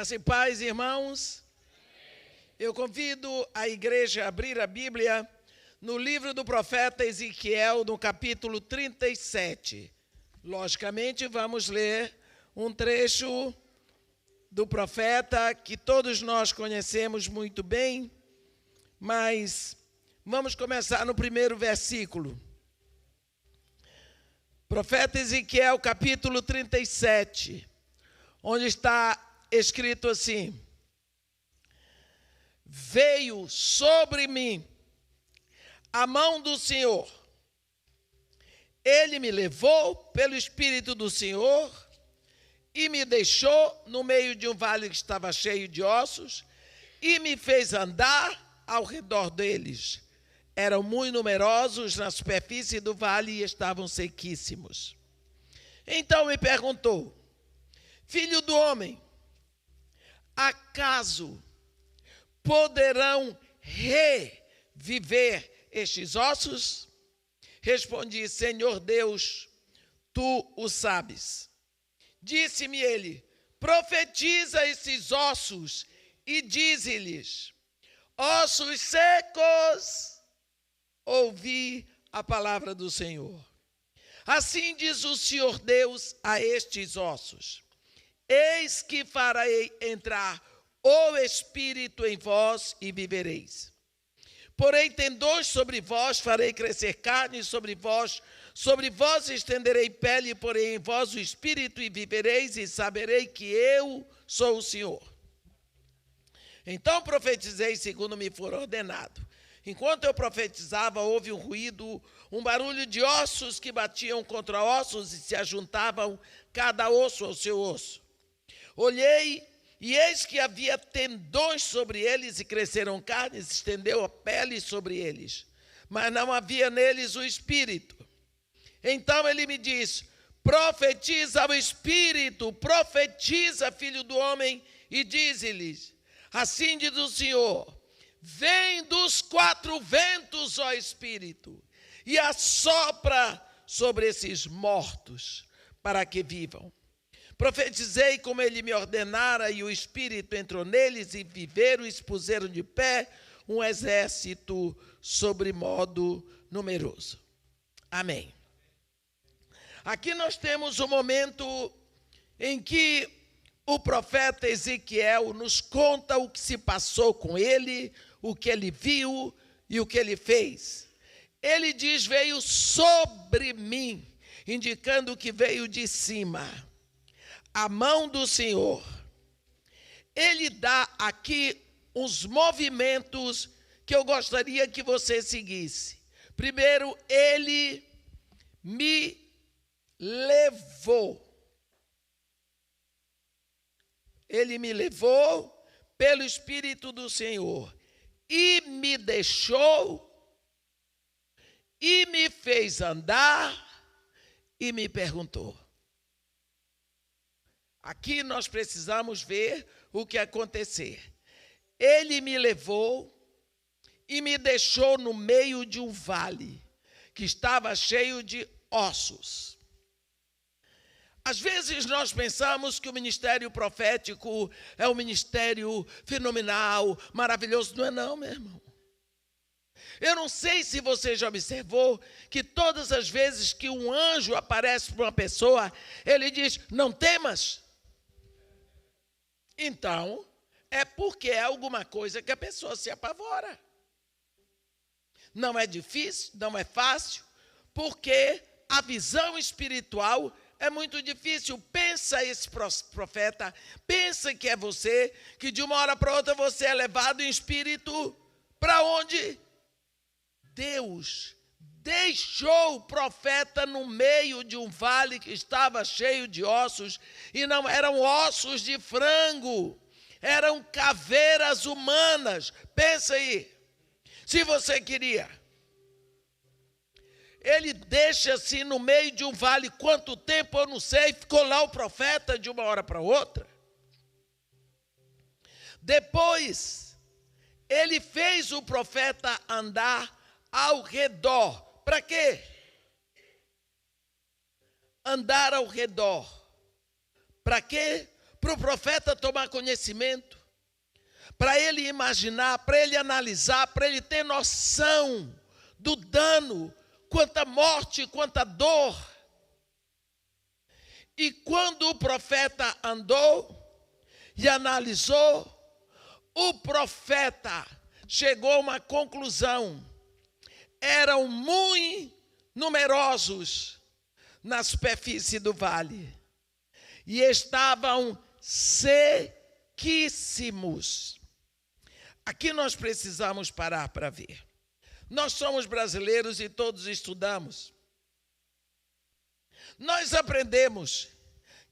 Graça e paz, irmãos. Eu convido a igreja a abrir a Bíblia no livro do profeta Ezequiel, no capítulo 37. Logicamente, vamos ler um trecho do profeta que todos nós conhecemos muito bem, mas vamos começar no primeiro versículo. Profeta Ezequiel, capítulo 37, onde está escrito assim: veio sobre mim a mão do Senhor, ele me levou pelo Espírito do Senhor e me deixou no meio de um vale que estava cheio de ossos e me fez andar ao redor deles. Eram muito numerosos na superfície do vale e estavam sequíssimos. Então me perguntou: filho do homem, acaso poderão reviver estes ossos? Respondi: Senhor Deus, tu o sabes. Disse-me ele: profetiza esses ossos e dize-lhes: ossos secos, ouvi a palavra do Senhor. Assim diz o Senhor Deus a estes ossos: eis que farei entrar o Espírito em vós e vivereis. Porém tendões sobre vós, farei crescer carne sobre vós estenderei pele, porém em vós o Espírito e vivereis e saberei que eu sou o Senhor. Então profetizei segundo me for ordenado. Enquanto eu profetizava, houve um ruído, um barulho de ossos que batiam contra ossos e se ajuntavam cada osso ao seu osso. Olhei, e eis que havia tendões sobre eles, e cresceram carnes, estendeu a pele sobre eles, mas não havia neles o Espírito. Então ele me disse: profetiza ao Espírito, profetiza, filho do homem, e dize-lhes: assim diz o Senhor, vem dos quatro ventos, ó Espírito, e assopra sobre esses mortos, para que vivam. Profetizei como ele me ordenara, e o Espírito entrou neles, e viveram e expuseram de pé um exército sobremodo numeroso. Amém. Aqui nós temos um momento em que o profeta Ezequiel nos conta o que se passou com ele, o que ele viu e o que ele fez. Ele diz: veio sobre mim, indicando que veio de cima. A mão do Senhor. Ele dá aqui uns movimentos que eu gostaria que você seguisse. Primeiro, ele me levou. Ele me levou pelo Espírito do Senhor e me deixou e me fez andar e me perguntou. Aqui nós precisamos ver o que acontecer. Ele me levou e me deixou no meio de um vale que estava cheio de ossos. Às vezes nós pensamos que o ministério profético é um ministério fenomenal, maravilhoso. Não é não, meu irmão. Eu não sei se você já observou que todas as vezes que um anjo aparece para uma pessoa, ele diz: não temas. Então, é porque é alguma coisa que a pessoa se apavora. Não é difícil, não é fácil, porque a visão espiritual é muito difícil. Pensa esse profeta, pensa que é você, que de uma hora para outra você é levado em espírito para onde? Deus deixou o profeta no meio de um vale que estava cheio de ossos, e não eram ossos de frango, eram caveiras humanas. Pensa aí, se você queria. Ele deixa assim no meio de um vale, quanto tempo eu não sei, ficou lá o profeta de uma hora para outra. Depois, ele fez o profeta andar ao redor. Para quê? Andar ao redor. Para quê? para o profeta tomar conhecimento, para ele imaginar, para ele analisar, para ele ter noção do dano, quanta morte, quanta dor. E quando o profeta andou e analisou, o profeta chegou a uma conclusão: eram muito numerosos na superfície do vale e estavam sequíssimos. Aqui nós precisamos parar para ver. Nós somos brasileiros e todos estudamos. Nós aprendemos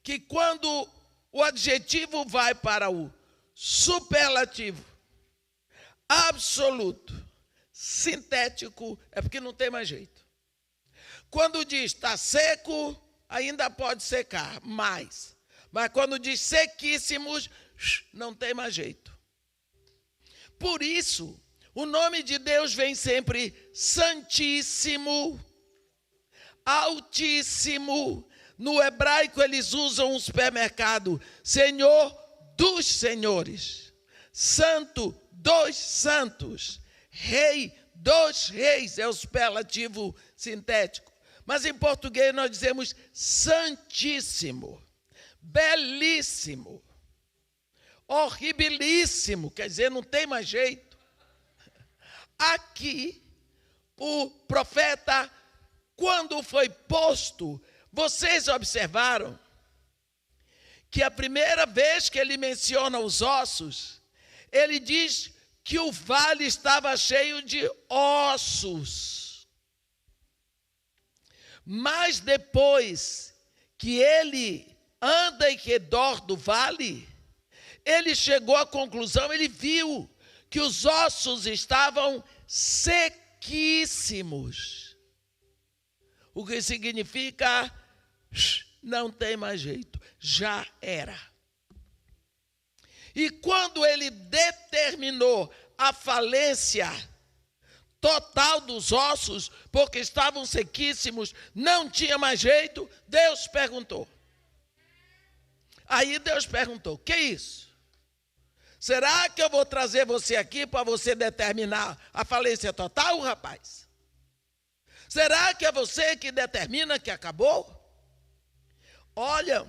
que quando o adjetivo vai para o superlativo, absoluto, sintético, é porque não tem mais jeito. Quando diz está seco, ainda pode secar mais. Mas quando diz sequíssimos, não tem mais jeito. Por isso, o nome de Deus vem sempre Santíssimo, Altíssimo. No hebraico eles usam um supermercado, Senhor dos senhores, Santo dos santos, Rei dos reis, é o superlativo sintético. Mas em português nós dizemos Santíssimo, belíssimo, horribilíssimo, quer dizer, não tem mais jeito. Aqui, o profeta, quando foi posto, vocês observaram que a primeira vez que ele menciona os ossos, ele diz que o vale estava cheio de ossos. Mas depois que ele anda em redor do vale, ele chegou à conclusão, ele viu que os ossos estavam sequíssimos. O que significa, não tem mais jeito, já era. E quando ele determinou a falência total dos ossos, porque estavam sequíssimos, não tinha mais jeito, Deus perguntou. Aí Deus perguntou, que isso? Será que eu vou trazer você aqui para você determinar a falência total, rapaz? Será que é você que determina que acabou? Olha,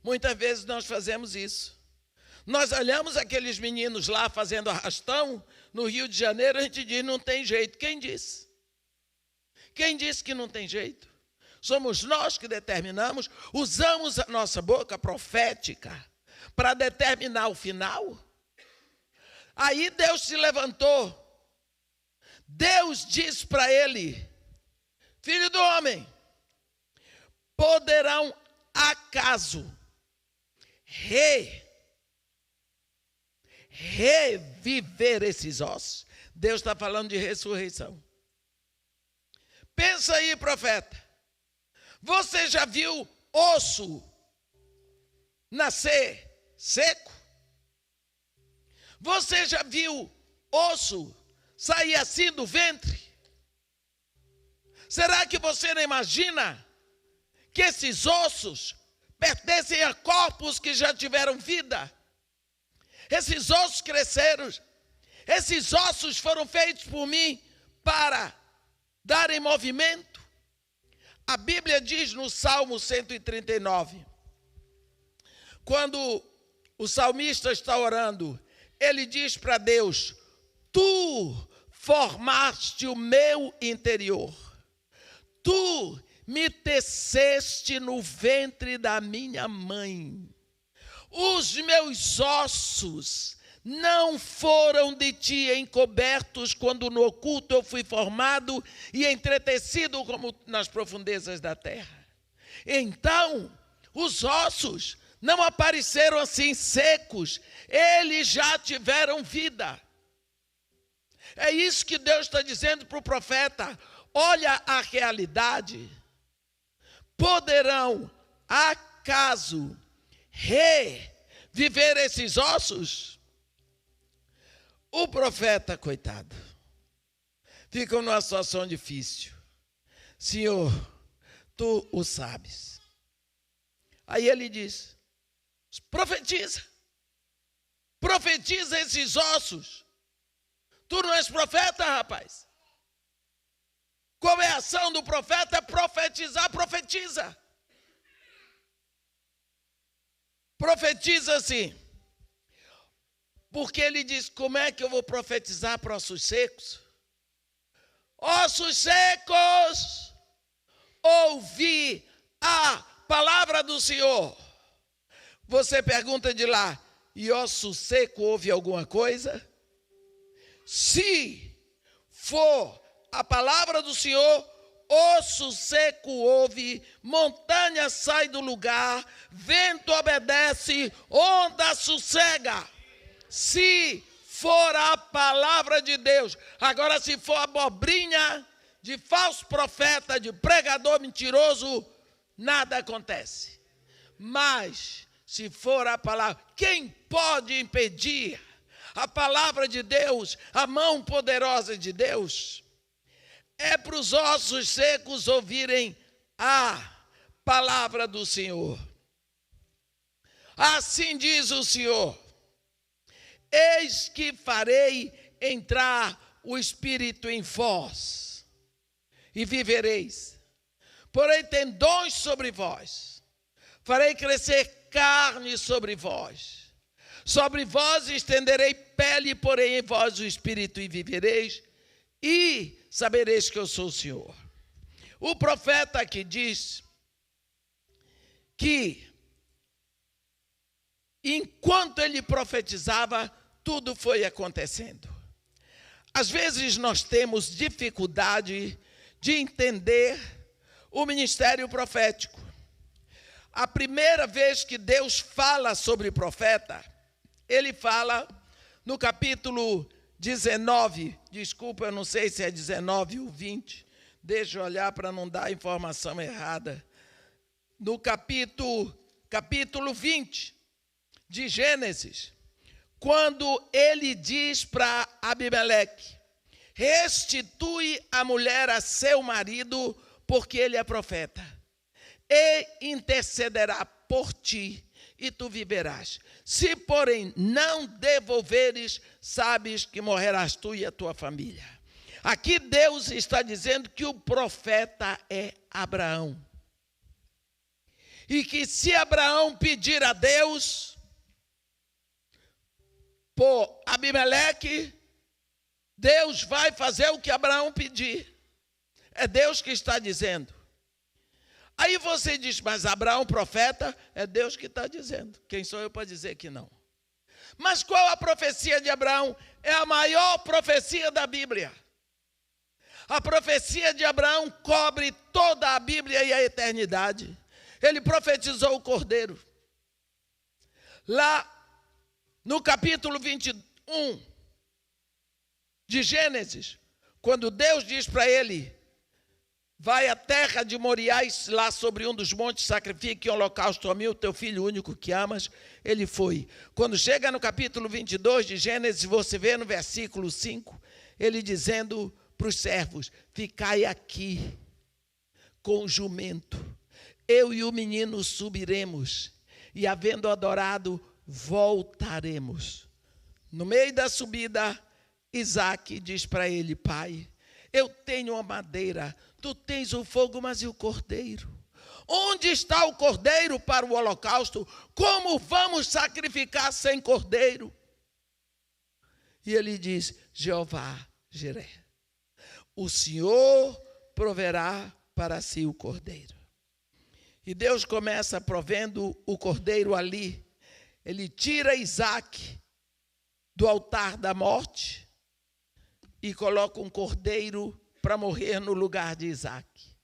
muitas vezes nós fazemos isso. Nós olhamos aqueles meninos lá fazendo arrastão no Rio de Janeiro, a gente diz, não tem jeito. Quem disse? Quem disse que não tem jeito? Somos nós que determinamos, usamos a nossa boca profética para determinar o final. Aí Deus se levantou. Deus disse para ele, filho do homem, poderão acaso reviver esses ossos? Deus está falando de ressurreição. Pensa aí, profeta. Você já viu osso nascer seco? Você já viu osso sair assim do ventre? Será que você não imagina que esses ossos pertencem a corpos que já tiveram vida? Esses ossos cresceram, esses ossos foram feitos por mim para darem movimento. A Bíblia diz no Salmo 139, quando o salmista está orando, ele diz para Deus, tu formaste o meu interior, tu me teceste no ventre da minha mãe. Os meus ossos não foram de ti encobertos quando no oculto eu fui formado e entretecido como nas profundezas da terra. Então, os ossos não apareceram assim secos, eles já tiveram vida. É isso que Deus está dizendo para o profeta. Olha a realidade. Poderão acaso reviver esses ossos? O profeta, coitado, fica numa situação difícil. Senhor, tu o sabes. Aí ele diz, Profetiza. Profetiza esses ossos. Tu não és profeta, rapaz? Qual é a ação do profeta? Profetizar, profetiza. Profetiza sim. Porque ele diz, como é que eu vou profetizar para ossos secos? Ossos secos, ouvi a palavra do Senhor. Você pergunta de lá, e osso seco ouve alguma coisa? Se for a palavra do Senhor, osso seco ouve, montanha sai do lugar, vento obedece, onda sossega. Se for a palavra de Deus. Agora, se for abobrinha de falso profeta, de pregador mentiroso, nada acontece. Mas, se for a palavra, quem pode impedir a palavra de Deus, a mão poderosa de Deus? É para os ossos secos ouvirem a palavra do Senhor. Assim diz o Senhor: eis que farei entrar o Espírito em vós, e vivereis. Porém tendões sobre vós, farei crescer carne sobre vós. Sobre vós estenderei pele, porém em vós o Espírito, e vivereis, e sabereis que eu sou o Senhor. O profeta aqui diz que, enquanto ele profetizava, tudo foi acontecendo. Às vezes nós temos dificuldade de entender o ministério profético. A primeira vez que Deus fala sobre profeta, ele fala no capítulo 19, desculpa, eu não sei se é 19 ou 20, deixa eu olhar para não dar informação errada. No capítulo 20 de Gênesis, quando ele diz para Abimeleque: restitui a mulher a seu marido, porque ele é profeta, e intercederá por ti, e tu viverás. Se, porém, não devolveres, sabes que morrerás tu e a tua família. Aqui Deus está dizendo que o profeta é Abraão. E que se Abraão pedir a Deus por Abimeleque, Deus vai fazer o que Abraão pedir. É Deus que está dizendo. Aí você diz, mas Abraão profeta? É Deus que está dizendo. Quem sou eu para dizer que não? Mas qual a profecia de Abraão? É a maior profecia da Bíblia. A profecia de Abraão cobre toda a Bíblia e a eternidade. Ele profetizou o Cordeiro. Lá no capítulo 21 de Gênesis, quando Deus diz para ele: vai à terra de Moriá, lá sobre um dos montes, sacrifique em holocausto a mim, o teu filho único que amas. Ele foi. Quando chega no capítulo 22 de Gênesis, você vê no versículo 5, ele dizendo para os servos: ficai aqui com o jumento, eu e o menino subiremos, e havendo adorado, voltaremos. No meio da subida, Isaque diz para ele: pai, eu tenho a madeira, tu tens o fogo, mas e o cordeiro? Onde está o cordeiro para o holocausto? Como vamos sacrificar sem cordeiro? E ele diz: Jeová Jiré, o Senhor proverá para si o cordeiro. E Deus começa provendo o cordeiro ali. Ele tira Isaque do altar da morte e coloca um cordeiro para morrer no lugar de Isaque.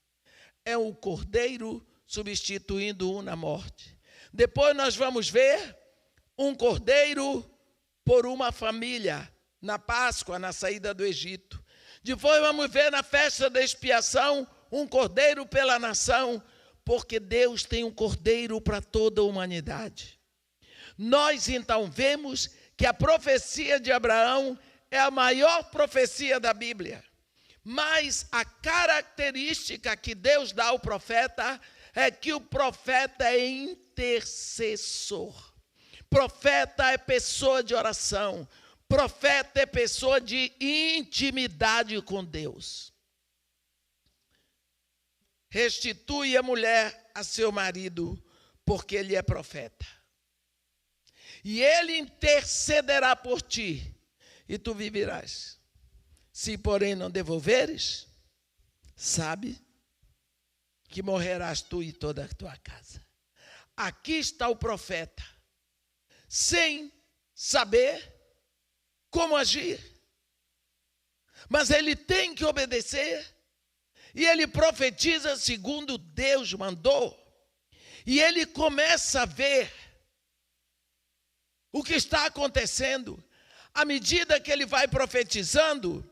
É um cordeiro substituindo um na morte. Depois nós vamos ver um cordeiro por uma família na Páscoa, na saída do Egito. Depois vamos ver na festa da expiação um cordeiro pela nação, porque Deus tem um cordeiro para toda a humanidade. Nós então vemos que a profecia de Abraão é a maior profecia da Bíblia. Mas a característica que Deus dá ao profeta é que o profeta é intercessor. Profeta é pessoa de oração. Profeta é pessoa de intimidade com Deus. Restitui a mulher a seu marido, porque ele é profeta. E ele intercederá por ti, e tu viverás. Se, porém, não devolveres, sabe que morrerás tu e toda a tua casa. Aqui está o profeta, sem saber como agir. Mas ele tem que obedecer, e ele profetiza segundo Deus mandou. E ele começa a ver o que está acontecendo. À medida que ele vai profetizando,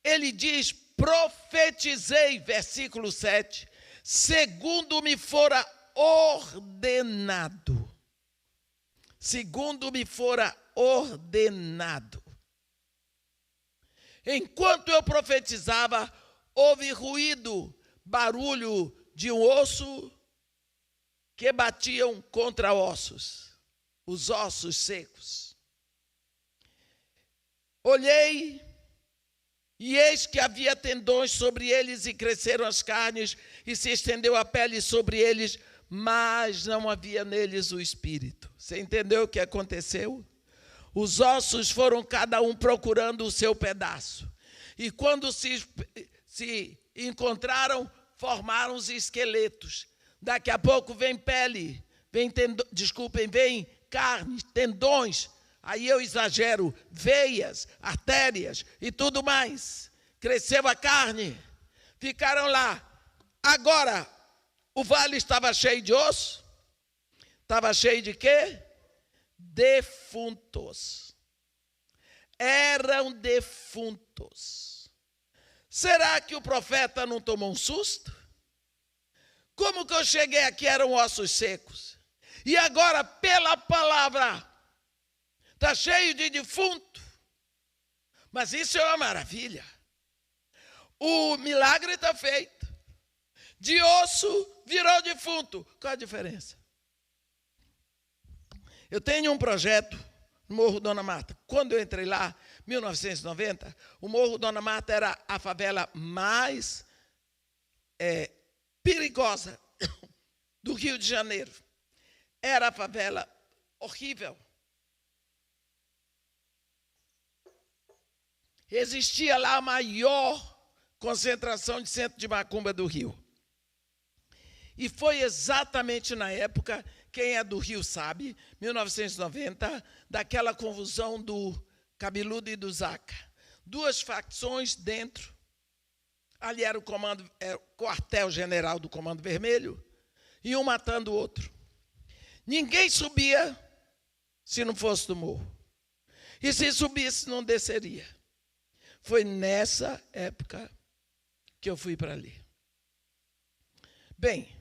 ele diz: profetizei, versículo 7, segundo me fora ordenado. Segundo me fora ordenado. Enquanto eu profetizava, houve ruído, barulho de um osso que batiam contra ossos, os ossos secos. Olhei, e eis que havia tendões sobre eles, e cresceram as carnes, e se estendeu a pele sobre eles, mas não havia neles o espírito. Você entendeu o que aconteceu? Os ossos foram cada um procurando o seu pedaço. E quando se encontraram, formaram os esqueletos. Daqui a pouco vem pele, vem carne, tendões. Aí eu exagero, veias, artérias e tudo mais. Cresceu a carne, ficaram lá. Agora, o vale estava cheio de osso? Estava cheio de quê? Defuntos. Eram defuntos. Será que o profeta não tomou um susto? Como que eu cheguei aqui eram ossos secos? E agora, pela palavra, está cheio de defunto. Mas isso é uma maravilha. O milagre está feito. De osso virou defunto. Qual a diferença? Eu tenho um projeto no Morro Dona Marta. Quando eu entrei lá, em 1990, o Morro Dona Marta era a favela mais perigosa do Rio de Janeiro. Era a favela horrível. Existia lá a maior concentração de centro de macumba do Rio. E foi exatamente na época, quem é do Rio sabe, 1990, daquela confusão do Cabeludo e do Zaca. Duas facções dentro. Ali era o quartel-general do Comando Vermelho, e um matando o outro. Ninguém subia se não fosse do morro. E se subisse, não desceria. Foi nessa época que eu fui para ali. Bem,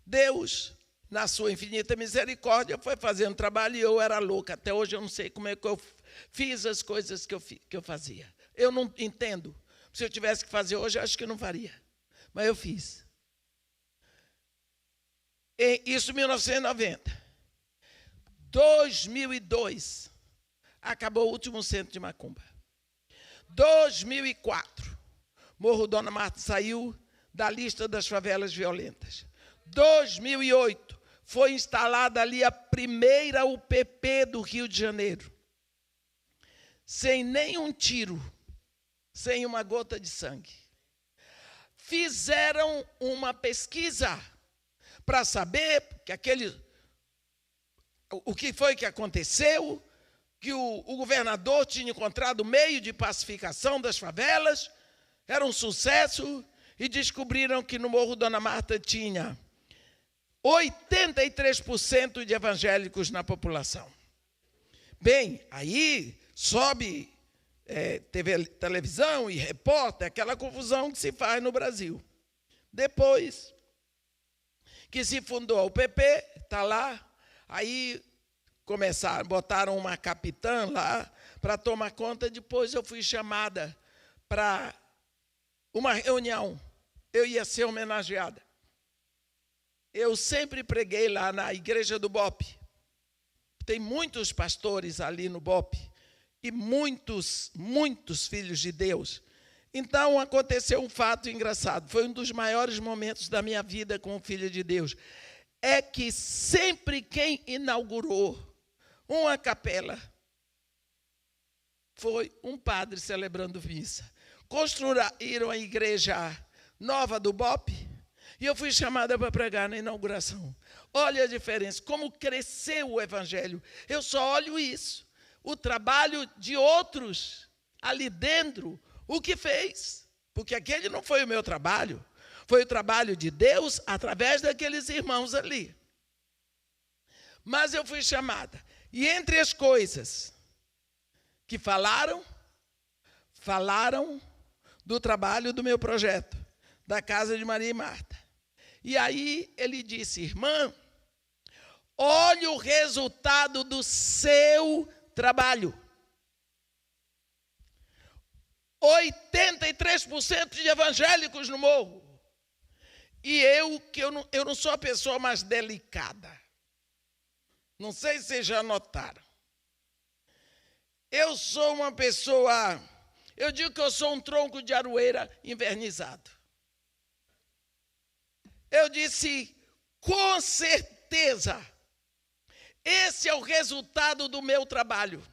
Deus, na sua infinita misericórdia, foi fazendo trabalho e eu era louca. Até hoje eu não sei como é que eu fiz as coisas que eu fazia. Eu não entendo. Se eu tivesse que fazer hoje, eu acho que eu não faria. Mas eu fiz. Isso em 1990. 2002, acabou o último centro de macumba. 2004, Morro Dona Marta saiu da lista das favelas violentas. 2008, foi instalada ali a primeira UPP do Rio de Janeiro. Sem nenhum tiro, sem uma gota de sangue. Fizeram uma pesquisa para saber o que foi que aconteceu, que o governador tinha encontrado meio de pacificação das favelas, era um sucesso, e descobriram que no Morro Dona Marta tinha 83% de evangélicos na população. Bem, aí sobe televisão e repórter, aquela confusão que se faz no Brasil. Depois que se fundou a UPP, está lá, aí botaram uma capitã lá para tomar conta. Depois eu fui chamada para uma reunião. Eu ia ser homenageada. Eu sempre preguei lá na igreja do BOP. tem muitos pastores ali no BOP e muitos filhos de Deus. Então, aconteceu um fato engraçado. Foi um dos maiores momentos da minha vida como filho de Deus. É que sempre quem inaugurou uma capela foi um padre celebrando missa. Construíram a igreja nova do BOP e eu fui chamada para pregar na inauguração. Olha a diferença, como cresceu o evangelho. Eu só olho isso. O trabalho de outros ali dentro, o que fez. Porque aquele não foi o meu trabalho. Foi o trabalho de Deus através daqueles irmãos ali. Mas eu fui chamada. E entre as coisas que falaram do trabalho do meu projeto, da casa de Maria e Marta. E aí ele disse: irmã, olhe o resultado do seu trabalho. 83% de evangélicos no morro. E eu não sou a pessoa mais delicada. Não sei se vocês já notaram. Eu sou uma pessoa, eu digo que eu sou um tronco de aroeira invernizado. Eu disse, com certeza, esse é o resultado do meu trabalho.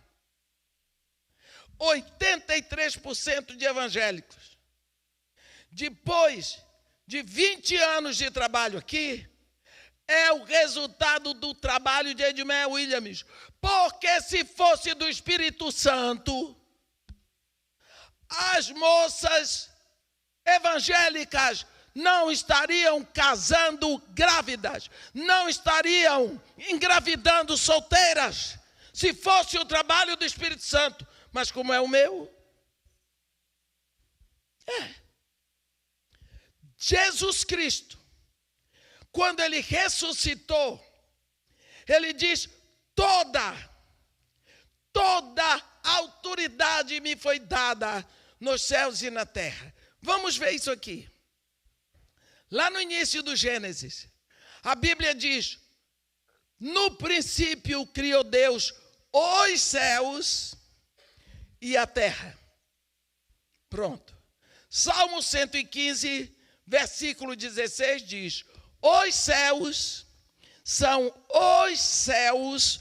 83% de evangélicos. Depois de 20 anos de trabalho aqui, é o resultado do trabalho de Edmé Williams. Porque se fosse do Espírito Santo, as moças evangélicas não estariam casando grávidas, não estariam engravidando solteiras, se fosse o trabalho do Espírito Santo. Mas como é o meu? Jesus Cristo, quando ele ressuscitou, ele diz, toda autoridade me foi dada nos céus e na terra. Vamos ver isso aqui. Lá no início do Gênesis, a Bíblia diz, no princípio criou Deus os céus e a terra. Pronto. Salmo 115, versículo 16 diz, os céus são os céus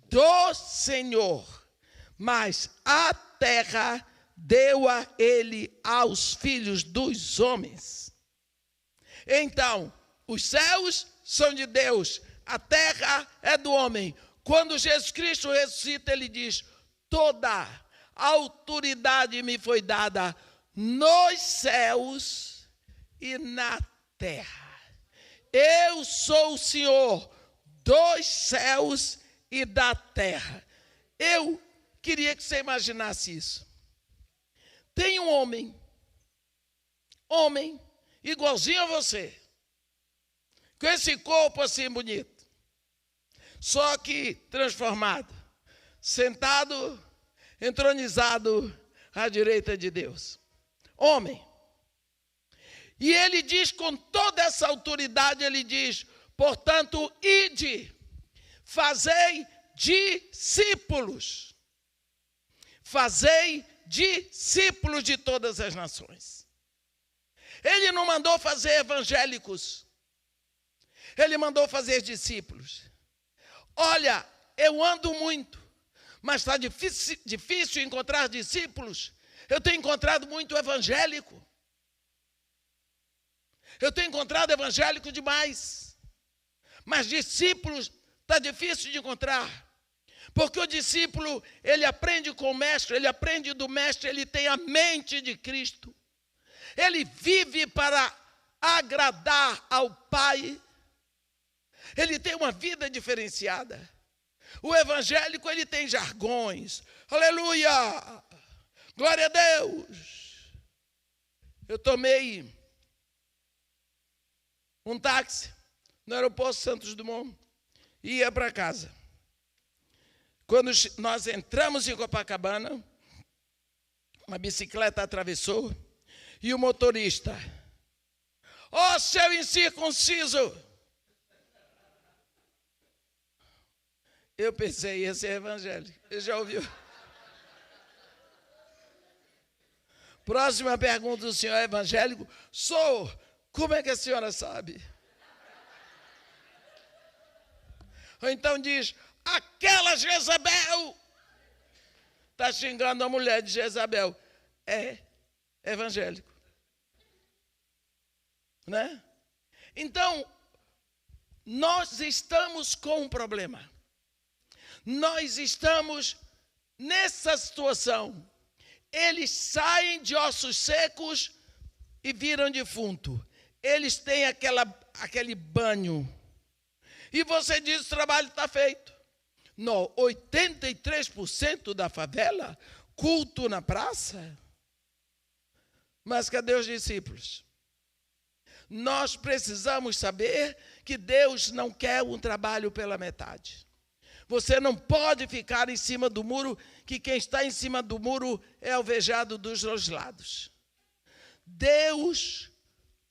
do Senhor, mas a terra deu a ele aos filhos dos homens. Então, os céus são de Deus, a terra é do homem. Quando Jesus Cristo ressuscita, ele diz, toda autoridade me foi dada nos céus e na terra. Eu sou o Senhor dos céus e da terra. Eu queria que você imaginasse isso. Tem um homem, igualzinho a você, com esse corpo assim bonito, só que transformado, sentado, entronizado à direita de Deus. Homem. E ele diz com toda essa autoridade, ele diz, portanto, ide, fazei discípulos. Fazei discípulos de todas as nações. Ele não mandou fazer evangélicos. Ele mandou fazer discípulos. Olha, eu ando muito, mas está difícil encontrar discípulos. Eu tenho encontrado muito evangélico. Eu tenho encontrado evangélico demais. Mas discípulos está difícil de encontrar. Porque o discípulo, ele aprende com o mestre, ele aprende do mestre, ele tem a mente de Cristo. Ele vive para agradar ao Pai. Ele tem uma vida diferenciada. O evangélico, ele tem jargões. Aleluia! Glória a Deus! Eu tomei um táxi no aeroporto Santos Dumont e ia para casa. Quando nós entramos em Copacabana, uma bicicleta atravessou e o motorista, ó seu incircunciso! Eu pensei, esse é evangélico. Você já ouviu? Próxima pergunta, o senhor é evangélico? Sou. Como é que a senhora sabe? Ou então diz, aquela Jezabel está xingando a mulher de Jezabel. É evangélico. Né? Então, nós estamos com um problema. Nós estamos nessa situação. Eles saem de ossos secos e viram defunto. Eles têm aquele banho. E você diz, o trabalho está feito. No 83% da favela, culto na praça. Mas cadê os discípulos? Nós precisamos saber que Deus não quer um trabalho pela metade. Você não pode ficar em cima do muro, que quem está em cima do muro é alvejado dos dois lados. Deus,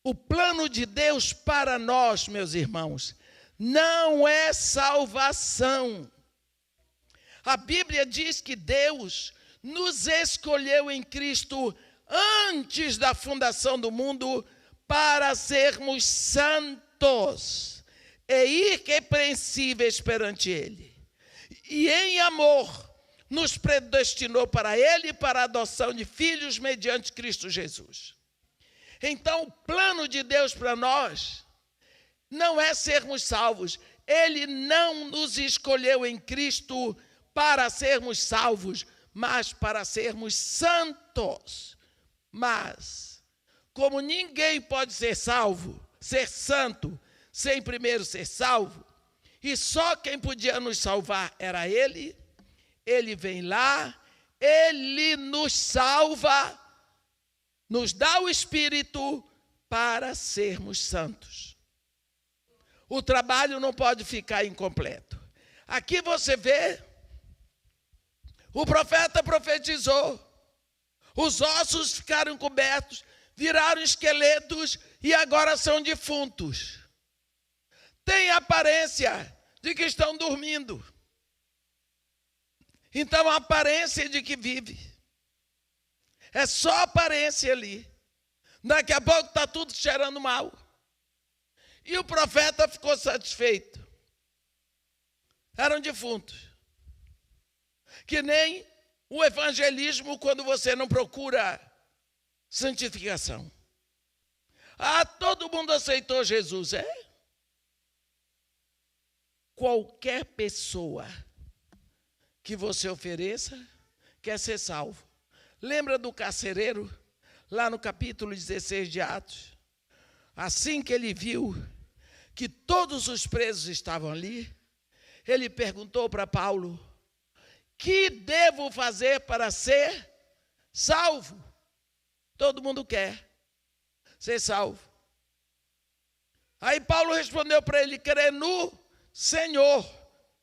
o plano de Deus para nós, meus irmãos, não é salvação. A Bíblia diz que Deus nos escolheu em Cristo antes da fundação do mundo para sermos santos e irrepreensíveis perante Ele. E em amor nos predestinou para Ele e para a adoção de filhos mediante Cristo Jesus. Então o plano de Deus para nós não é sermos salvos. Ele não nos escolheu em Cristo para sermos salvos, mas para sermos santos. Mas, como ninguém pode ser salvo, ser santo, sem primeiro ser salvo, e só quem podia nos salvar era Ele, Ele vem lá, Ele nos salva, nos dá o Espírito para sermos santos. O trabalho não pode ficar incompleto. Aqui você vê, o profeta profetizou, os ossos ficaram cobertos, viraram esqueletos e agora são defuntos. Tem aparência de que estão dormindo. Então a aparência de que vive. É só aparência ali. Daqui a pouco está tudo cheirando mal. E o profeta ficou satisfeito. Eram defuntos. Que nem o evangelismo quando você não procura santificação. Ah, todo mundo aceitou Jesus, é? Qualquer pessoa que você ofereça quer ser salvo. Lembra do carcereiro, lá no capítulo 16 de Atos? Assim que ele viu que todos os presos estavam ali, ele perguntou para Paulo, que devo fazer para ser salvo? Todo mundo quer ser salvo. Aí Paulo respondeu para ele, crer no Senhor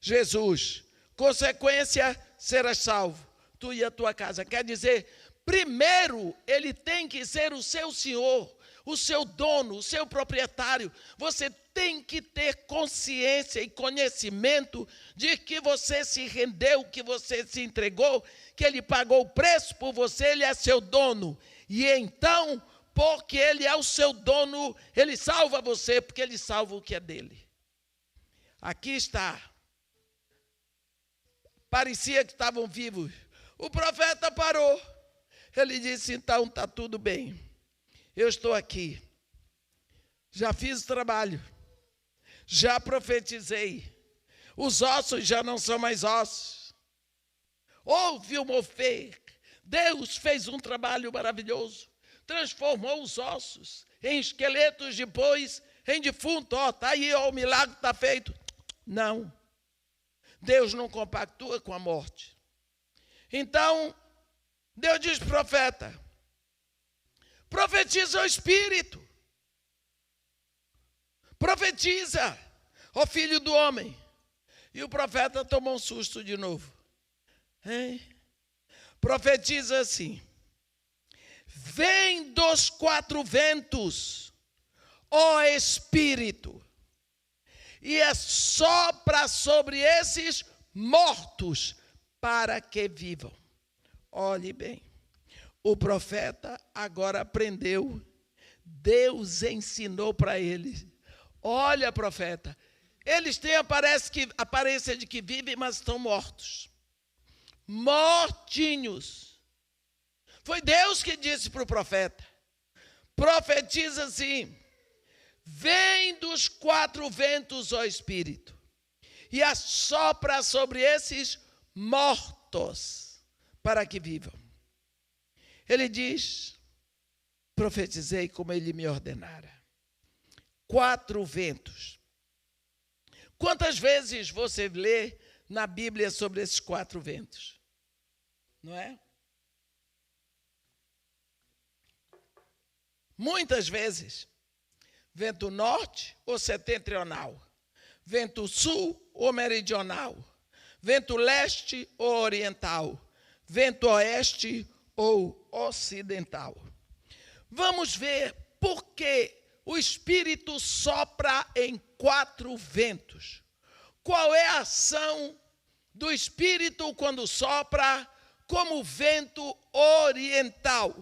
Jesus. Consequência, serás salvo, tu e a tua casa. Quer dizer, primeiro ele tem que ser o seu senhor, o seu dono, o seu proprietário. Você tem que ter consciência e conhecimento de que você se rendeu, que você se entregou, que ele pagou o preço por você, ele é seu dono. E então, porque ele é o seu dono, ele salva você, porque ele salva o que é dele. Aqui está. Parecia que estavam vivos. O profeta parou. Ele disse, então está tudo bem. Eu estou aqui. Já fiz o trabalho. Já profetizei. Os ossos já não são mais ossos. Houve o mover. Deus fez um trabalho maravilhoso. Transformou os ossos em esqueletos, depois em defunto. Ó, está aí, ó, o milagre está feito. Não. Deus não compactua com a morte. Então, Deus diz, profeta, profetiza o Espírito. Profetiza, ó filho do homem. E o profeta tomou um susto de novo. Hein? Profetiza assim. Vem dos quatro ventos, ó Espírito, e sopra sobre esses mortos para que vivam. Olhe bem, o profeta agora aprendeu, Deus ensinou para ele. Olha, profeta, eles têm aparência de que vivem, mas estão mortos. Mortinhos. Foi Deus que disse para o profeta. Profetiza assim: vem dos 4 ventos, ó Espírito, e assopra sobre esses mortos, para que vivam. Ele diz: profetizei como ele me ordenara. 4 ventos. Quantas vezes você lê na Bíblia sobre esses 4 ventos? Não é? Muitas vezes. Vento norte ou setentrional, vento sul ou meridional, vento leste ou oriental, vento oeste ou ocidental. Vamos ver por que o Espírito sopra em 4 ventos. Qual é a ação do Espírito quando sopra como vento oriental?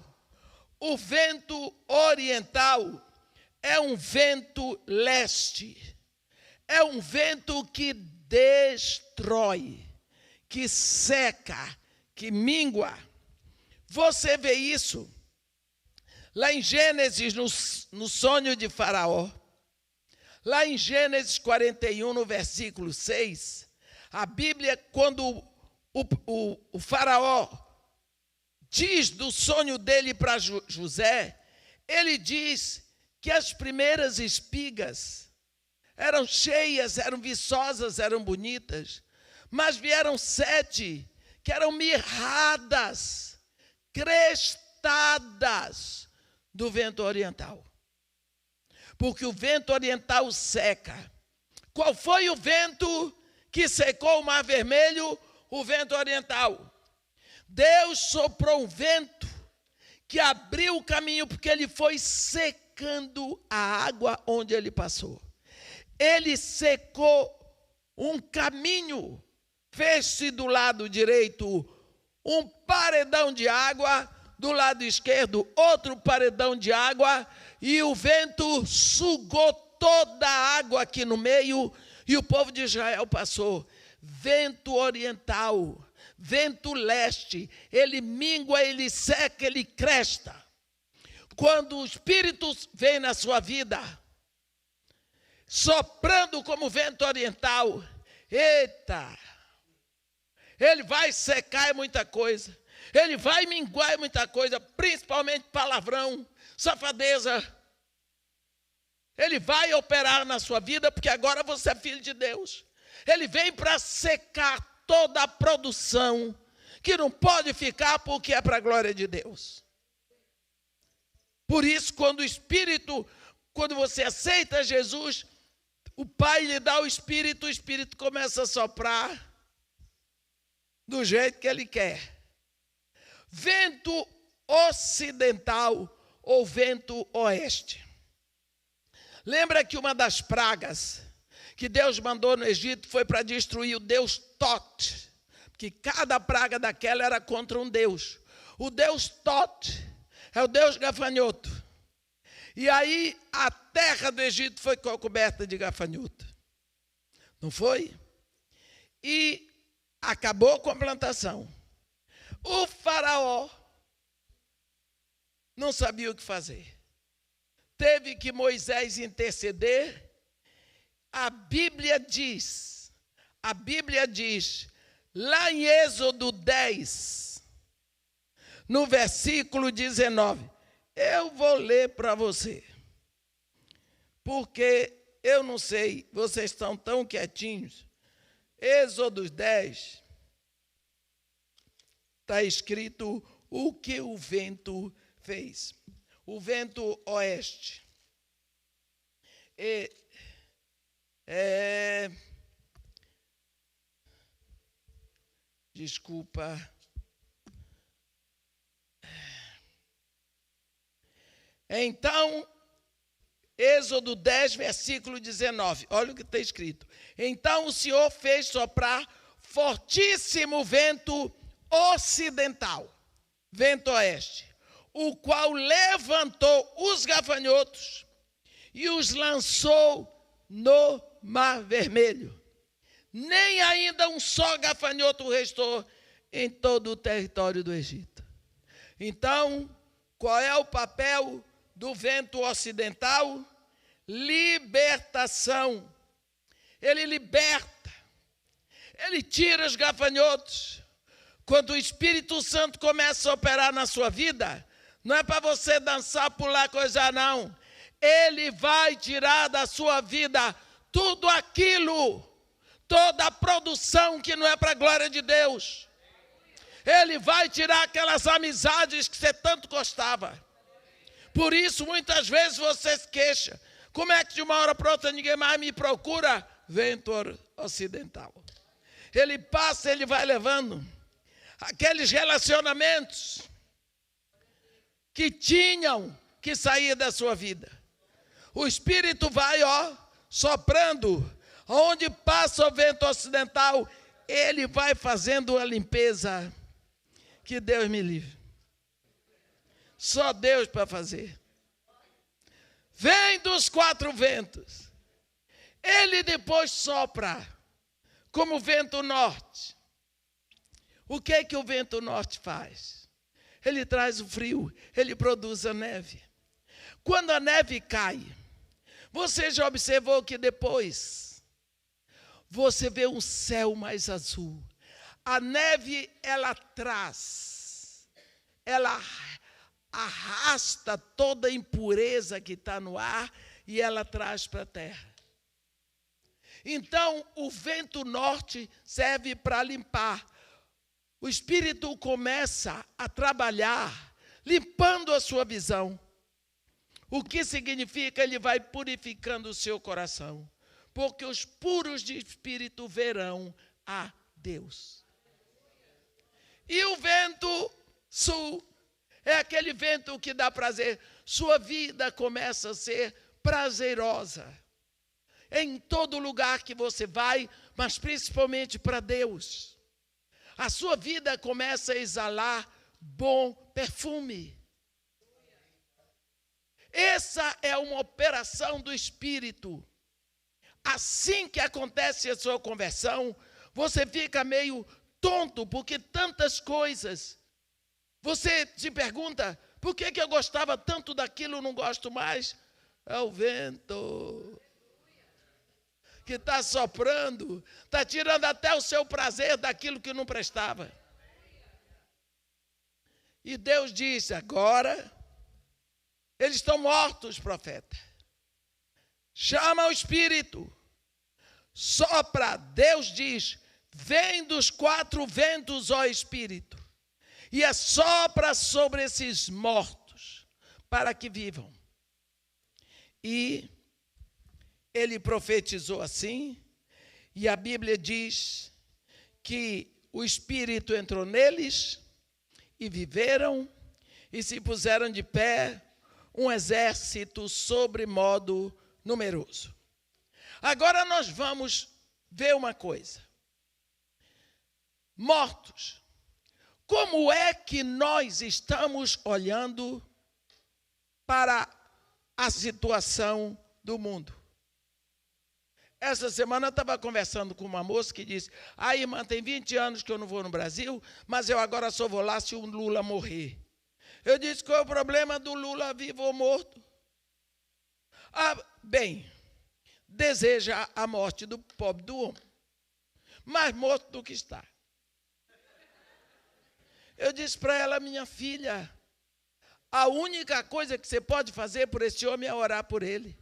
O vento oriental é um vento leste, é um vento que destrói, que seca, que mingua. Você vê isso lá em Gênesis, no sonho de Faraó. Lá em Gênesis 41, no versículo 6, a Bíblia, quando o Faraó diz do sonho dele para José, ele diz que as primeiras espigas eram cheias, eram viçosas, eram bonitas, mas vieram 7 que eram mirradas, crestadas do vento oriental. Porque o vento oriental seca. Qual foi o vento que secou o Mar Vermelho? O vento oriental. Deus soprou um vento que abriu o caminho, porque ele foi secando a água onde ele passou. Ele secou um caminho, fez-se do lado direito um paredão de água, do lado esquerdo outro paredão de água, e o vento sugou toda a água aqui no meio, e o povo de Israel passou. Vento oriental, vento leste, ele mingua, ele seca, ele cresta. Quando o Espírito vem na sua vida, soprando como vento oriental, eita, ele vai secar muita coisa, ele vai minguar muita coisa, principalmente palavrão, safadeza. Ele vai operar na sua vida, porque agora você é filho de Deus. Ele vem para secar toda a produção, que não pode ficar porque é para a glória de Deus. Por isso, quando você aceita Jesus, o Pai lhe dá o Espírito começa a soprar do jeito que ele quer. Vento ocidental ou vento oeste. Lembra que uma das pragas que Deus mandou no Egito foi para destruir o deus Tote, porque cada praga daquela era contra um deus. O deus Tote é o deus gafanhoto. E aí a terra do Egito foi coberta de gafanhoto. Não foi? E acabou com a plantação. O faraó não sabia o que fazer. Teve que Moisés interceder. A Bíblia diz, lá em Êxodo 10, no versículo 19, eu vou ler para você, porque eu não sei, vocês estão tão quietinhos. Êxodo 10, está escrito o que o vento fez. O vento oeste. Desculpa. Então, Êxodo 10, versículo 19. Olha o que está escrito. Então o Senhor fez soprar fortíssimo vento ocidental, vento oeste, o qual levantou os gafanhotos e os lançou no Mar Vermelho. Nem ainda um só gafanhoto restou em todo o território do Egito. Então, qual é o papel do vento ocidental? Libertação. Ele liberta, ele tira os gafanhotos. Quando o Espírito Santo começa a operar na sua vida, não é para você dançar, pular, coisa não. Ele vai tirar da sua vida tudo aquilo, toda a produção que não é para a glória de Deus. Ele vai tirar aquelas amizades que você tanto gostava. Por isso, muitas vezes você se queixa. Como é que de uma hora para outra ninguém mais me procura? Vento ocidental. Ele passa, ele vai levando aqueles relacionamentos que tinham que sair da sua vida. O Espírito vai, soprando. Onde passa o vento ocidental, ele vai fazendo a limpeza. Que Deus me livre. Só Deus para fazer. Vem dos 4 ventos. Ele depois sopra como vento norte. O que é que o vento norte faz? Ele traz o frio, ele produz a neve. Quando a neve cai, você já observou que depois você vê um céu mais azul. A neve, ela traz, ela arrasta toda a impureza que está no ar e ela traz para a terra. Então, o vento norte serve para limpar. O Espírito começa a trabalhar, limpando a sua visão. O que significa? Ele vai purificando o seu coração. Porque os puros de espírito verão a Deus. E o vento sul é aquele vento que dá prazer. Sua vida começa a ser prazerosa. Em todo lugar que você vai, mas principalmente para Deus. A sua vida começa a exalar bom perfume. Essa é uma operação do Espírito. Assim que acontece a sua conversão, você fica meio tonto, porque tantas coisas. Você se pergunta, por que eu gostava tanto daquilo e não gosto mais? É o vento que está soprando, está tirando até o seu prazer daquilo que não prestava. E Deus disse, agora, eles estão mortos, profeta. Chama o Espírito, sopra, Deus diz, vem dos 4 ventos, ó Espírito, e assopra sobre esses mortos, para que vivam. E ele profetizou assim, e a Bíblia diz que o Espírito entrou neles, e viveram, e se puseram de pé, um exército sobremodo numeroso. Agora nós vamos ver uma coisa. Mortos. Como é que nós estamos olhando para a situação do mundo? Essa semana eu estava conversando com uma moça que disse, irmã, tem 20 anos que eu não vou no Brasil, mas eu agora só vou lá se o Lula morrer. Eu disse, qual é o problema do Lula vivo ou morto? Bem, deseja a morte do pobre do homem, mais morto do que está. Eu disse para ela, minha filha, a única coisa que você pode fazer por esse homem é orar por ele.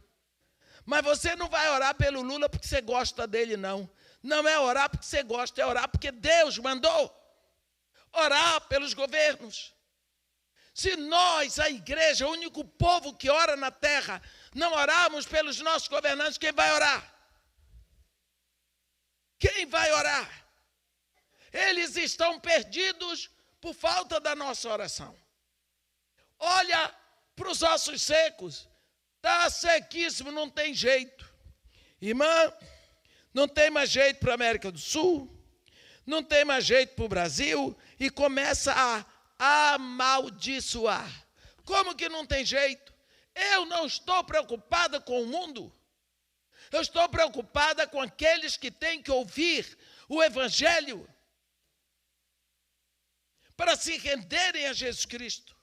Mas você não vai orar pelo Lula porque você gosta dele, não. Não é orar porque você gosta, é orar porque Deus mandou. Orar pelos governos. Se nós, a igreja, o único povo que ora na terra, não orarmos pelos nossos governantes, quem vai orar? Quem vai orar? Eles estão perdidos por falta da nossa oração. Olha para os ossos secos. Está sequíssimo, não tem jeito. Irmã, não tem mais jeito para a América do Sul. não tem mais jeito para o Brasil e começa a amaldiçoar. Como que não tem jeito? Eu não estou preocupada com o mundo. Eu estou preocupada com aqueles que têm que ouvir o Evangelho para se renderem a Jesus Cristo.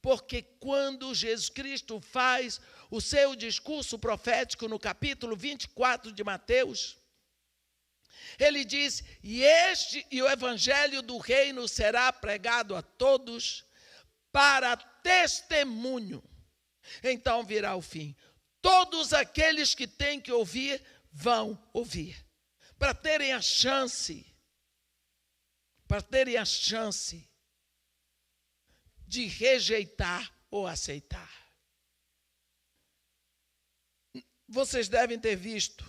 Porque quando Jesus Cristo faz o seu discurso profético no capítulo 24 de Mateus, ele diz, e o Evangelho do Reino será pregado a todos para testemunho. Então virá o fim. Todos aqueles que têm que ouvir, vão ouvir. Para terem a chance de rejeitar ou aceitar. Vocês devem ter visto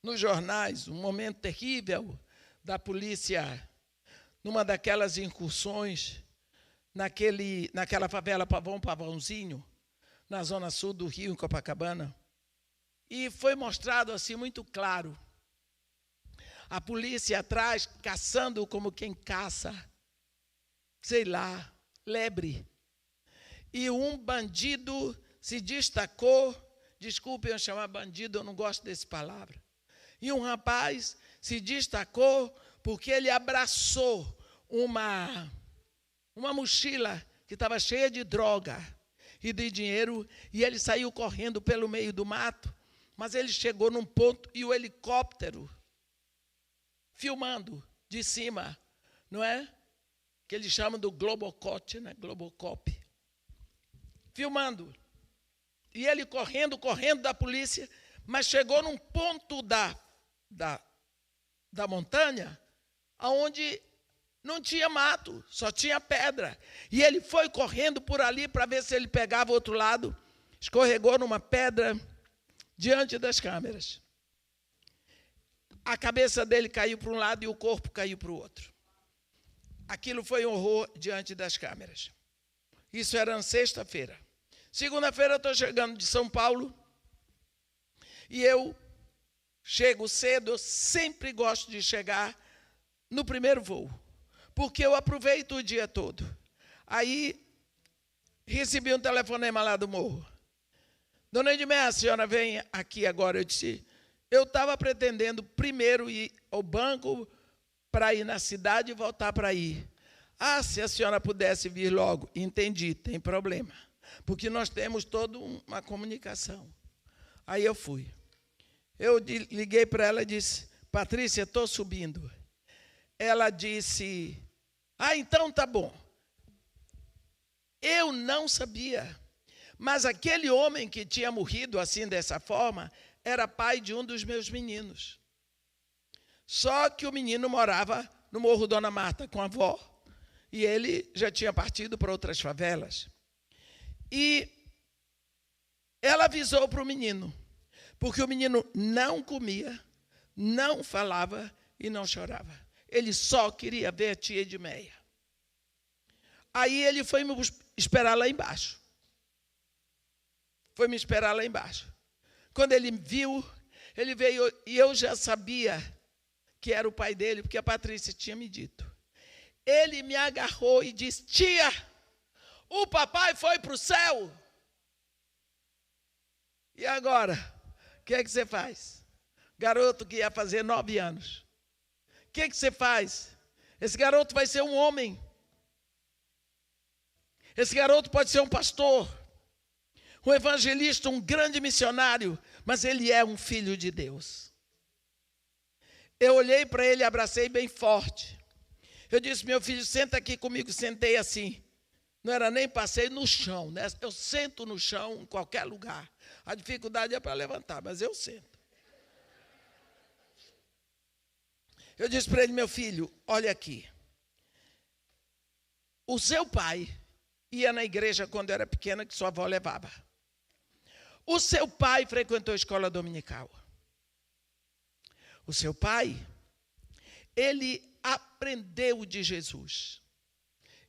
nos jornais um momento terrível da polícia numa daquelas incursões naquela favela Pavãozinho, na zona sul do Rio, em Copacabana. E foi mostrado assim muito claro. A polícia atrás, caçando como quem caça, sei lá, lebre. E um bandido se destacou, desculpem eu chamar bandido, eu não gosto dessa palavra. E um rapaz se destacou porque ele abraçou uma mochila que estava cheia de droga e de dinheiro, e ele saiu correndo pelo meio do mato, mas ele chegou num ponto e o helicóptero filmando de cima, não é? Que eles chamam do Globocop, né? Globocop. Filmando. E ele correndo da polícia, mas chegou num ponto da montanha, onde não tinha mato, só tinha pedra. E ele foi correndo por ali para ver se ele pegava o outro lado, escorregou numa pedra diante das câmeras. A cabeça dele caiu para um lado e o corpo caiu para o outro. Aquilo foi um horror diante das câmeras. Isso era na sexta-feira. Segunda-feira eu estou chegando de São Paulo e eu chego cedo, eu sempre gosto de chegar no primeiro voo, porque eu aproveito o dia todo. Aí recebi um telefonema lá do morro. Dona Edmeia, a senhora vem aqui agora. Eu disse, eu estava pretendendo primeiro ir ao banco para ir na cidade e voltar para ir. Ah, se a senhora pudesse vir logo. Entendi, tem problema. Porque nós temos toda uma comunicação. Aí eu fui. Eu liguei para ela e disse, Patrícia, estou subindo. Ela disse, então tá bom. Eu não sabia. Mas aquele homem que tinha morrido assim, dessa forma, era pai de um dos meus meninos. Só que o menino morava no Morro Dona Marta com a avó. E ele já tinha partido para outras favelas. E ela avisou para o menino, porque o menino não comia, não falava e não chorava. Ele só queria ver a tia Edmeia. Aí ele foi me esperar lá embaixo. Foi me esperar lá embaixo. Quando ele viu, ele veio, e eu já sabia que era o pai dele, porque a Patrícia tinha me dito. Ele me agarrou e disse, tia, o papai foi para o céu. E agora? O que é que você faz? Garoto que ia fazer 9 anos. O que é que você faz? Esse garoto vai ser um homem. Esse garoto pode ser um pastor, um evangelista, um grande missionário, mas ele é um filho de Deus. Eu olhei para ele e abracei bem forte. Eu disse, meu filho, senta aqui comigo. Sentei assim. Não era nem passei no chão, né? Eu sento no chão em qualquer lugar. A dificuldade é para levantar, mas eu sento. Eu disse para ele, meu filho, olha aqui. O seu pai ia na igreja quando eu era pequena, que sua avó levava. O seu pai frequentou a escola dominical. O seu pai, ele aprendeu de Jesus.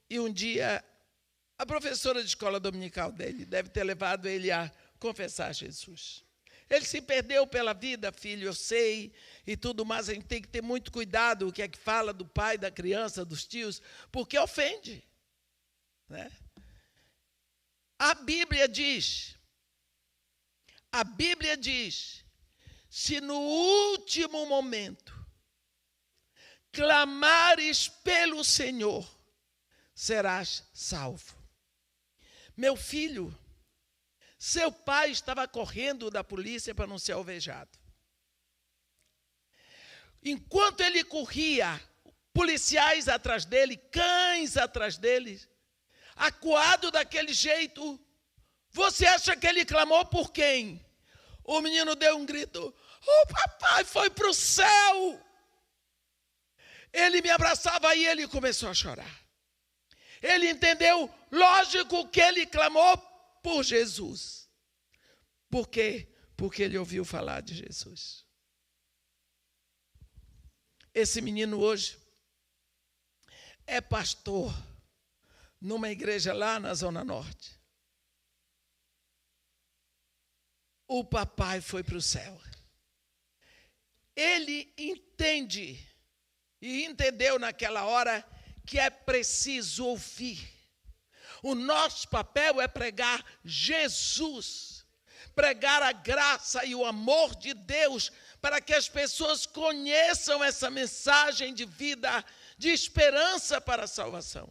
E um dia, a professora de escola dominical dele deve ter levado ele a confessar Jesus. Ele se perdeu pela vida, filho, eu sei, e tudo mais. A gente tem que ter muito cuidado o que é que fala do pai, da criança, dos tios, porque ofende, né? A Bíblia diz, se no último momento clamares pelo Senhor, serás salvo. Meu filho, seu pai estava correndo da polícia para não ser alvejado. Enquanto ele corria, policiais atrás dele, cães atrás dele, acuado daquele jeito, você acha que ele clamou por quem? O menino deu um grito: "O papai foi para o céu!" Ele me abraçava e ele começou a chorar. Ele entendeu, lógico, que ele clamou por Jesus. Por quê? Porque ele ouviu falar de Jesus. Esse menino hoje é pastor numa igreja lá na Zona Norte. O papai foi para o céu. Ele entende, e entendeu naquela hora, que é preciso ouvir. O nosso papel é pregar Jesus, pregar a graça e o amor de Deus, para que as pessoas conheçam essa mensagem de vida, de esperança para a salvação.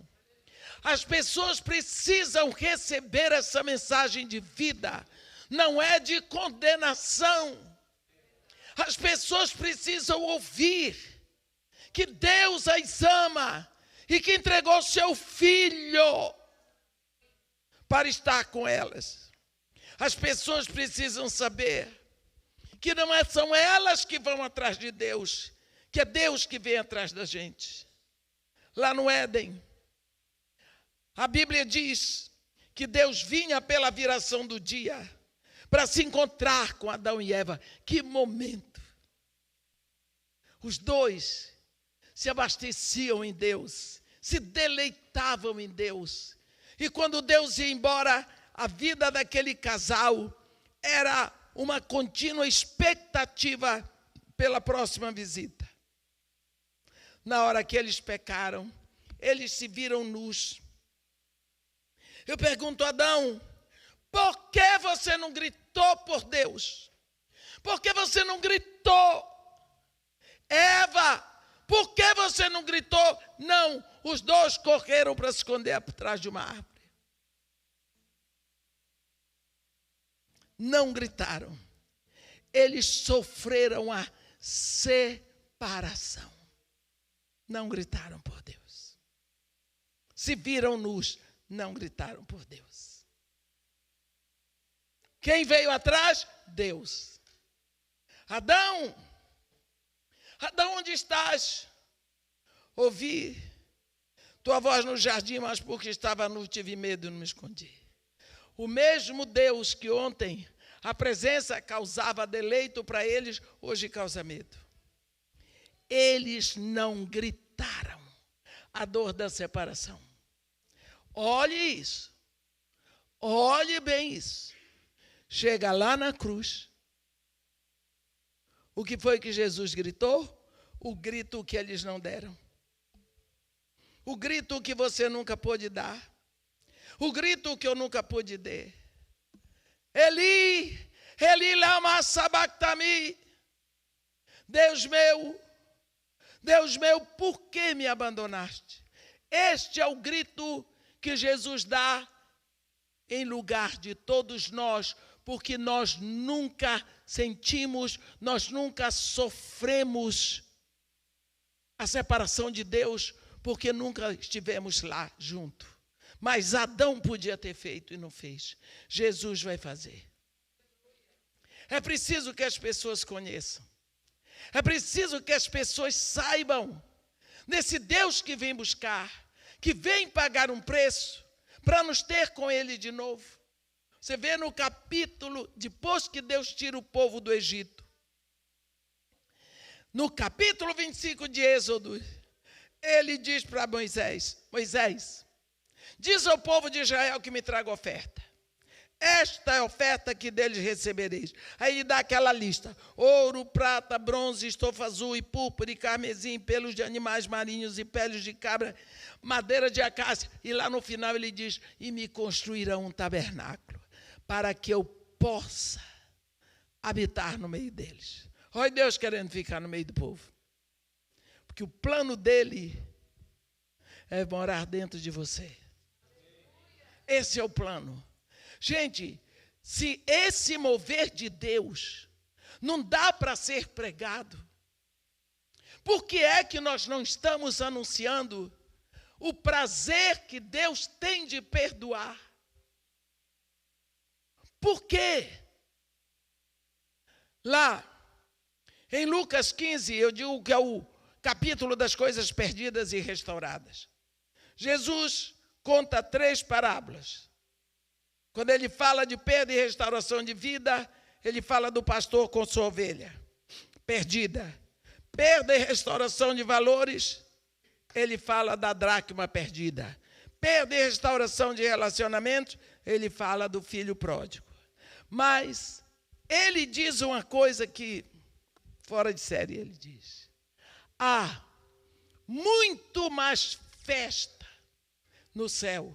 As pessoas precisam receber essa mensagem de vida, não é de condenação. As pessoas precisam ouvir que Deus as ama e que entregou seu Filho para estar com elas. As pessoas precisam saber que não são elas que vão atrás de Deus, que é Deus que vem atrás da gente. Lá no Éden, a Bíblia diz que Deus vinha pela viração do dia para se encontrar com Adão e Eva. Que momento! Os dois se abasteciam em Deus, se deleitavam em Deus. E quando Deus ia embora, a vida daquele casal era uma contínua expectativa pela próxima visita. Na hora que eles pecaram, eles se viram nus. Eu pergunto a Adão: por que você não gritou por Deus? Por que você não gritou? Eva, por que você não gritou? Não, os dois correram para se esconder atrás de uma árvore. Não gritaram. Eles sofreram a separação. Não gritaram por Deus. Se viram nus, não gritaram por Deus. Quem veio atrás? Deus. Adão, onde estás? Ouvi tua voz no jardim, mas porque estava nu, tive medo e não me escondi. O mesmo Deus que ontem a presença causava deleito para eles, hoje causa medo. Eles não gritaram a dor da separação. Olhe isso. Olhe bem isso. Chega lá na cruz. O que foi que Jesus gritou? O grito que eles não deram. O grito que você nunca pôde dar. O grito que eu nunca pude dar. Eli, Eli lama sabachthani. Deus meu, por que me abandonaste? Este é o grito que Jesus dá em lugar de todos nós, porque nós nunca sentimos, nós nunca sofremos a separação de Deus, porque nunca estivemos lá junto. Mas Adão podia ter feito e não fez. Jesus vai fazer. É preciso que as pessoas conheçam. É preciso que as pessoas saibam desse Deus que vem buscar, que vem pagar um preço para nos ter com Ele de novo. Você vê no capítulo, depois que Deus tira o povo do Egito, no capítulo 25 de Êxodo, Ele diz para Moisés, Moisés, diz ao povo de Israel que me traga oferta. esta é a oferta que deles recebereis. Aí ele dá aquela lista: ouro, prata, bronze, estofa azul e púrpura e carmesim, pelos de animais marinhos e peles de cabra, madeira de acácia. E lá no final ele diz: e me construirão um tabernáculo, para que eu possa habitar no meio deles. Olha Deus querendo ficar no meio do povo. Porque o plano dele é morar dentro de você. Esse é o plano. Gente, se esse mover de Deus não dá para ser pregado, por que é que nós não estamos anunciando o prazer que Deus tem de perdoar? Por quê? Lá, em Lucas 15, eu digo que é o capítulo das coisas perdidas e restauradas. Jesus conta 3 parábolas. Quando ele fala de perda e restauração de vida, ele fala do pastor com sua ovelha perdida. Perda e restauração de valores, ele fala da dracma perdida. Perda e restauração de relacionamentos, ele fala do filho pródigo. Mas ele diz uma coisa que, fora de série, ele diz: há muito mais festa no céu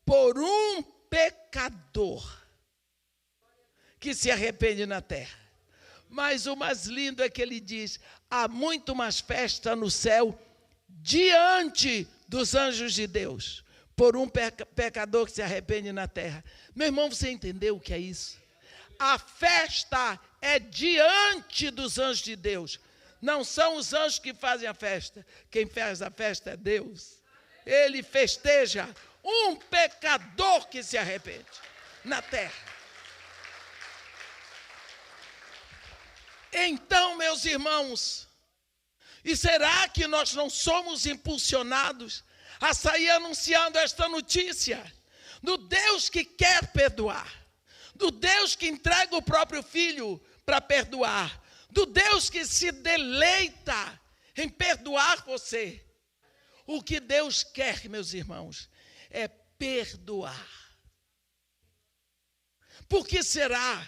por um pecador que se arrepende na terra. Mas o mais lindo é que ele diz: há muito mais festa no céu diante dos anjos de Deus por um pecador que se arrepende na terra. Meu irmão, você entendeu o que é isso? A festa é diante dos anjos de Deus. Não são os anjos que fazem a festa. Quem faz a festa é Deus. Ele festeja um pecador que se arrepende na terra. Então, meus irmãos, e será que nós não somos impulsionados a sair anunciando esta notícia do Deus que quer perdoar, do Deus que entrega o próprio Filho para perdoar, do Deus que se deleita em perdoar você? O que Deus quer, meus irmãos, é perdoar. Por que será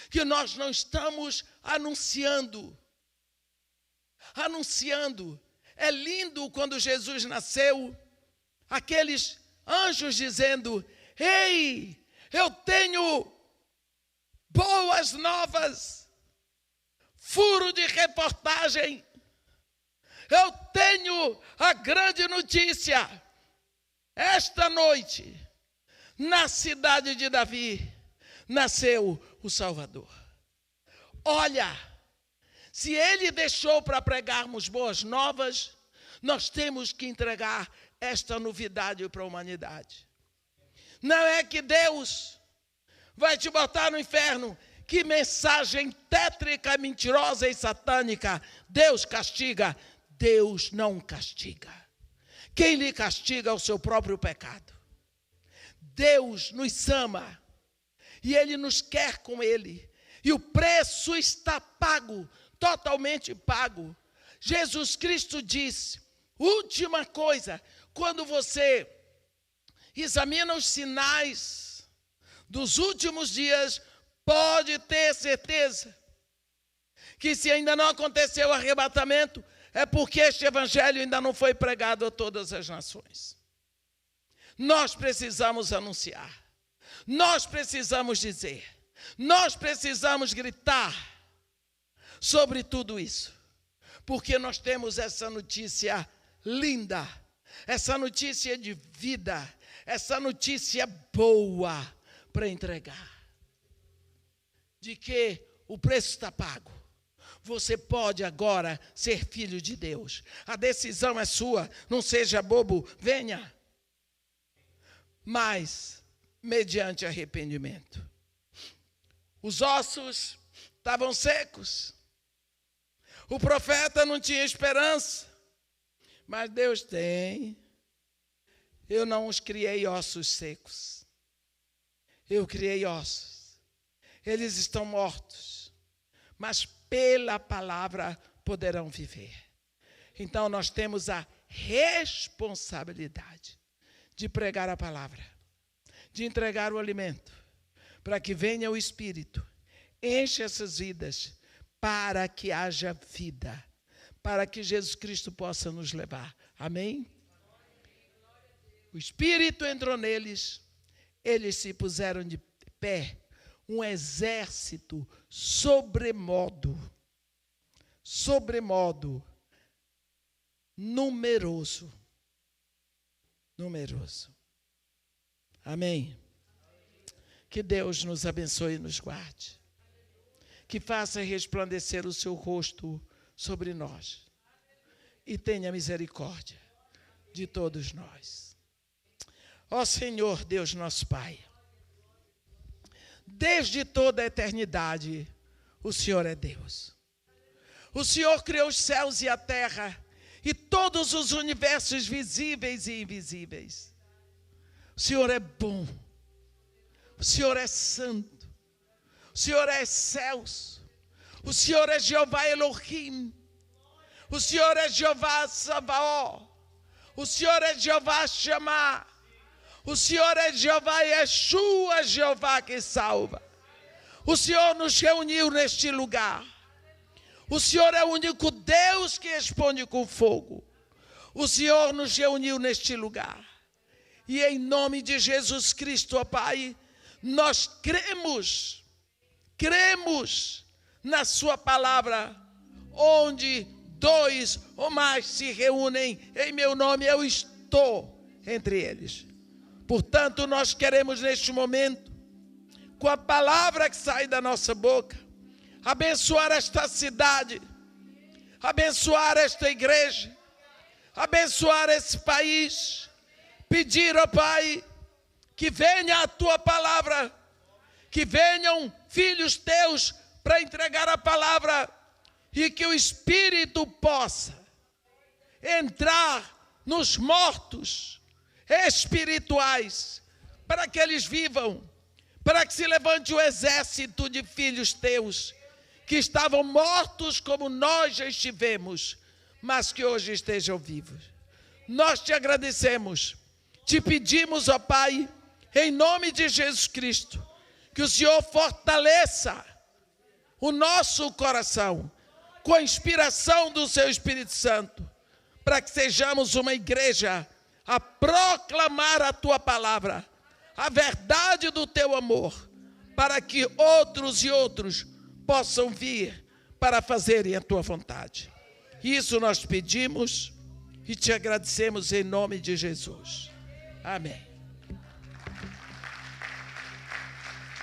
que nós não estamos anunciando? É lindo quando Jesus nasceu, aqueles anjos dizendo: ei, eu tenho boas novas, furo de reportagem, eu tenho a grande notícia. Esta noite, na cidade de Davi, nasceu o Salvador. Olha, se ele deixou para pregarmos boas novas, nós temos que entregar esta novidade para a humanidade. Não é que Deus vai te botar no inferno. Que mensagem tétrica, mentirosa e satânica. Deus castiga. Deus não castiga. Quem lhe castiga é o seu próprio pecado. Deus nos ama e Ele nos quer com Ele. E o preço está pago, totalmente pago. Jesus Cristo disse: última coisa, quando você examina os sinais dos últimos dias, pode ter certeza que se ainda não aconteceu o arrebatamento, é porque este evangelho ainda não foi pregado a todas as nações. Nós precisamos anunciar, nós precisamos dizer, nós precisamos gritar sobre tudo isso, porque nós temos essa notícia linda, essa notícia de vida, essa notícia boa para entregar, de que o preço está pago. Você pode agora ser filho de Deus. A decisão é sua, não seja bobo, venha. Mas, mediante arrependimento. Os ossos estavam secos. O profeta não tinha esperança. Mas Deus tem. Eu não os criei ossos secos. Eu criei ossos. Eles estão mortos. Mas pela palavra poderão viver. Então nós temos a responsabilidade de pregar a palavra, de entregar o alimento, para que venha o Espírito, enche essas vidas, para que haja vida, para que Jesus Cristo possa nos levar. Amém? O Espírito entrou neles, eles se puseram de pé, um exército sobremodo numeroso. Amém? Que Deus nos abençoe e nos guarde. Que faça resplandecer o seu rosto sobre nós. E tenha misericórdia de todos nós. Ó Senhor, Deus nosso Pai, desde toda a eternidade, o Senhor é Deus. O Senhor criou os céus e a terra e todos os universos visíveis e invisíveis. O Senhor é bom. O Senhor é santo. O Senhor é excelso. O Senhor é Jeová Elohim. O Senhor é Jeová Sabaó. O Senhor é Jeová Shammah. O Senhor é Jeová Yeshua, Jeová que salva. O Senhor nos reuniu neste lugar. O Senhor é o único Deus que responde com fogo. O Senhor nos reuniu neste lugar. E em nome de Jesus Cristo, ó Pai, nós cremos na sua palavra, onde 2 ou mais se reúnem em meu nome, eu estou entre eles. Portanto, nós queremos neste momento, com a palavra que sai da nossa boca, abençoar esta cidade, abençoar esta igreja, abençoar esse país, pedir, ó Pai, que venha a tua palavra, que venham filhos teus para entregar a palavra e que o Espírito possa entrar nos mortos espirituais, para que eles vivam, para que se levante o exército de filhos teus, que estavam mortos como nós já estivemos, mas que hoje estejam vivos. Nós te agradecemos, te pedimos, ó Pai, em nome de Jesus Cristo, que o Senhor fortaleça o nosso coração, com a inspiração do seu Espírito Santo, para que sejamos uma igreja a proclamar a tua palavra, a verdade do teu amor, para que outros e outros possam vir para fazerem a tua vontade. Isso nós pedimos e te agradecemos em nome de Jesus. Amém.